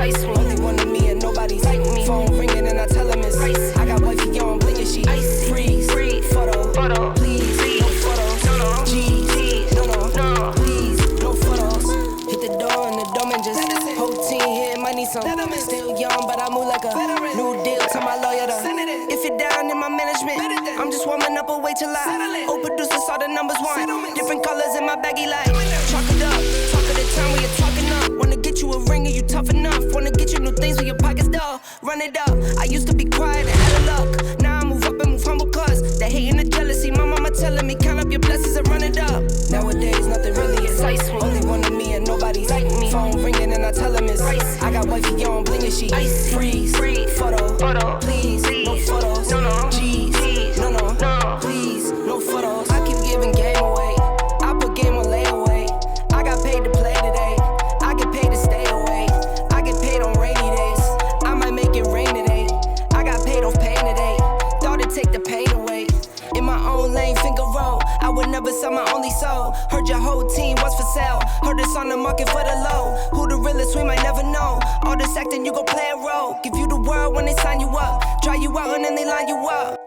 entice me. Only one of me and nobody's like me. Phone ringing and I tell him it's ice. I got wifey on bling and she icy. Freeze, photo, please, no photos. No, G's, no, please, no photos. Hit the door and the dome and just whole team here might need some. Still young, but I move like a new deal to my lawyer. If you're down in my management, I'm just warming up, wait till I old producer saw the numbers one. Different colors in my baggy light. Chalk it up, talk of the time when you're talking up. Wanna get you a ring and you tough enough. Wanna get you new things when your pockets dull. Run it up. I used to be quiet and out of luck. Now I move up and move humble cause the hate and the jealousy. My mama telling me count up your blessings and run it up. Nowadays nothing really excites me. Only one of me and nobody's like me. Phone ringing and I tell him it's ice. I got wifey on bling and she ice. Freeze, photo, please, no photos. No, G's, no, please, no photos. I keep giving game away. I put game on layaway. I got paid to play today. I get paid to stay away. I get paid on rainy days. I might make it rain today. I got paid off pain today. Thought it'd take the pain away. In my own lane, finger roll. I would never sell my only soul. Heard your whole team was for sale. Heard it's on the market for the low. Who the realest, we might never know. All this acting, you gon' play a role. Give you the world when they sign you up. Try you out and then they line you up.